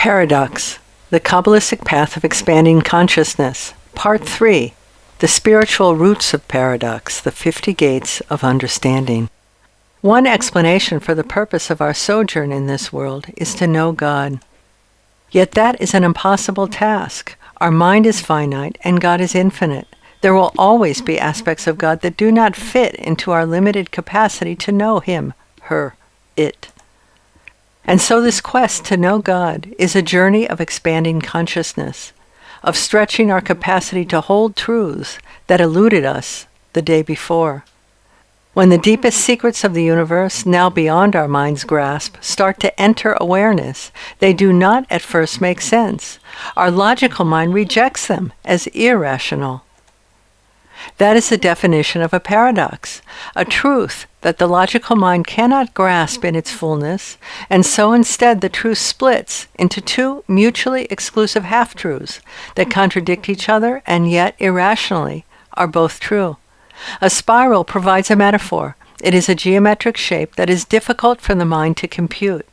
Paradox, the Kabbalistic Path of Expanding Consciousness, Part 3, the Spiritual Roots of Paradox, the 50 Gates of Understanding. One explanation for the purpose of our sojourn in this world is to know God. Yet that is an impossible task. Our mind is finite and God is infinite. There will always be aspects of God that do not fit into our limited capacity to know Him, her, it. And so this quest to know God is a journey of expanding consciousness, of stretching our capacity to hold truths that eluded us the day before. When the deepest secrets of the universe, now beyond our mind's grasp, start to enter awareness, they do not at first make sense. Our logical mind rejects them as irrational. That is the definition of a paradox, a truth that the logical mind cannot grasp in its fullness, and so instead the truth splits into two mutually exclusive half-truths that contradict each other and yet irrationally are both true. A spiral provides a metaphor. It is a geometric shape that is difficult for the mind to compute.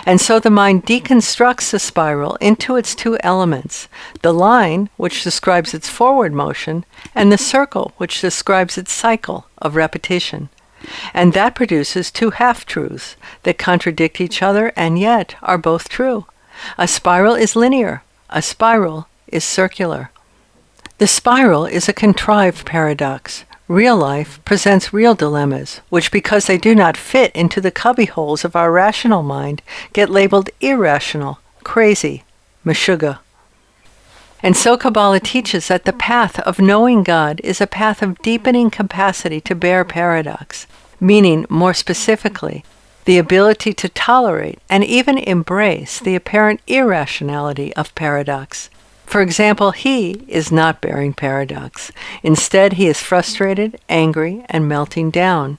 And so the mind deconstructs the spiral into its two elements, the line, which describes its forward motion, and the circle, which describes its cycle of repetition. And that produces two half-truths that contradict each other and yet are both true. A spiral is linear. A spiral is circular. The spiral is a contrived paradox. Real life presents real dilemmas, which, because they do not fit into the cubbyholes of our rational mind, get labeled irrational, crazy, meshuggah. And so Kabbalah teaches that the path of knowing God is a path of deepening capacity to bear paradox, meaning, more specifically, the ability to tolerate and even embrace the apparent irrationality of paradox. For example, he is not bearing paradox. Instead, he is frustrated, angry, and melting down.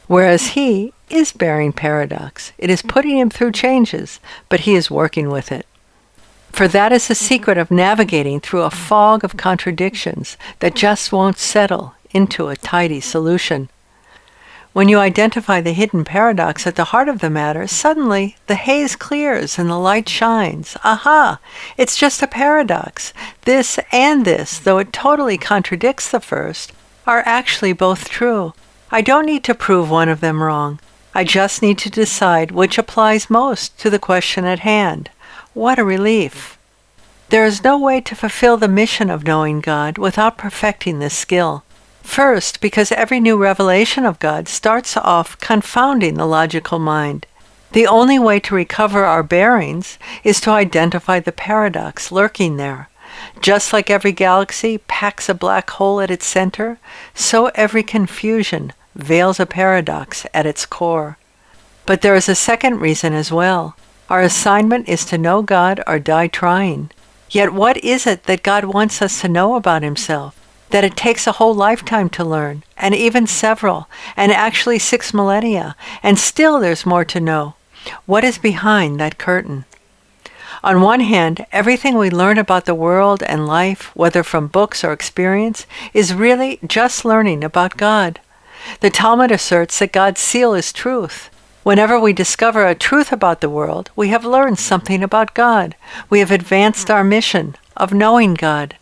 Whereas he is bearing paradox. It is putting him through changes, but he is working with it. For that is the secret of navigating through a fog of contradictions that just won't settle into a tidy solution. When you identify the hidden paradox at the heart of the matter, suddenly the haze clears and the light shines. Aha! It's just a paradox. This and this, though it totally contradicts the first, are actually both true. I don't need to prove one of them wrong. I just need to decide which applies most to the question at hand. What a relief! There is no way to fulfill the mission of knowing God without perfecting this skill. First, because every new revelation of God starts off confounding the logical mind. The only way to recover our bearings is to identify the paradox lurking there. Just like every galaxy packs a black hole at its center, so every confusion veils a paradox at its core. But there is a second reason as well. Our assignment is to know God or die trying. Yet what is it that God wants us to know about Himself? That it takes a whole lifetime to learn, and even several, and actually 6 millennia, and still there's more to know. What is behind that curtain? On one hand, everything we learn about the world and life, whether from books or experience, is really just learning about God. The Talmud asserts that God's seal is truth. Whenever we discover a truth about the world, we have learned something about God. We have advanced our mission of knowing God.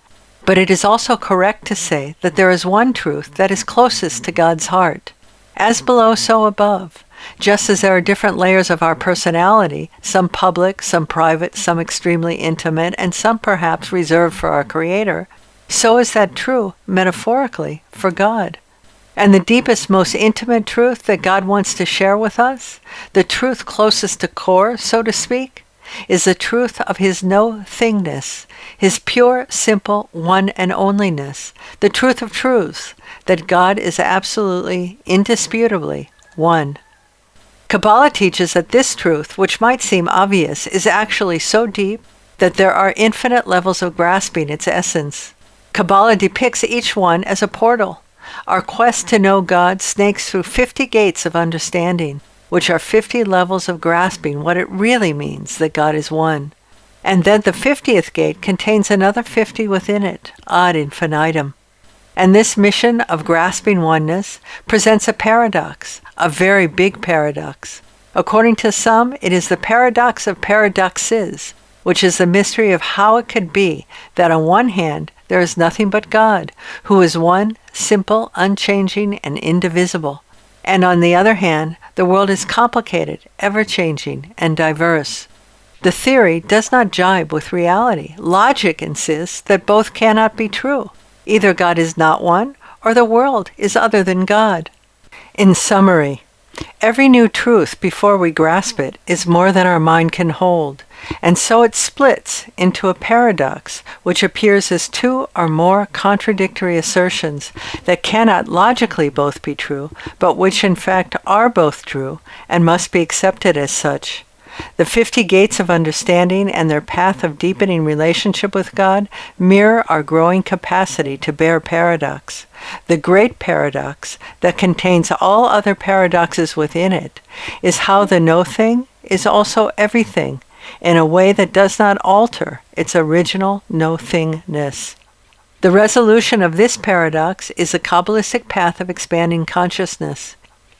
But it is also correct to say that there is one truth that is closest to God's heart. As below, so above. Just as there are different layers of our personality, some public, some private, some extremely intimate, and some perhaps reserved for our Creator, so is that true, metaphorically, for God. And the deepest, most intimate truth that God wants to share with us, the truth closest to core, so to speak, is the truth of His no-thingness, His pure, simple, one and onlyness, the truth of truths, that God is absolutely, indisputably one. Kabbalah teaches that this truth, which might seem obvious, is actually so deep that there are infinite levels of grasping its essence. Kabbalah depicts each one as a portal. Our quest to know God snakes through 50 gates of understanding, which are 50 levels of grasping what it really means that God is one. And then the 50th gate contains another 50 within it, ad infinitum. And this mission of grasping oneness presents a paradox, a very big paradox. According to some, it is the paradox of paradoxes, which is the mystery of how it could be that on one hand there is nothing but God, who is one, simple, unchanging, and indivisible, and on the other hand the world is complicated, ever-changing, and diverse. The theory does not jibe with reality. Logic insists that both cannot be true. Either God is not one, or the world is other than God. In summary, every new truth before we grasp it is more than our mind can hold, and so it splits into a paradox which appears as two or more contradictory assertions that cannot logically both be true, but which in fact are both true and must be accepted as such. The 50 gates of understanding and their path of deepening relationship with God mirror our growing capacity to bear paradox. The great paradox that contains all other paradoxes within it is how the no thing is also everything in a way that does not alter its original no-thingness. The resolution of this paradox is the Kabbalistic path of expanding consciousness.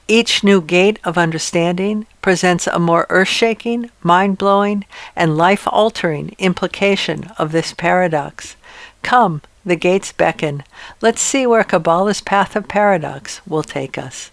Each new gate of understanding presents a more earth-shaking, mind-blowing, and life-altering implication of this paradox. Come, the gates beckon. Let's see where Kabbalah's path of paradox will take us.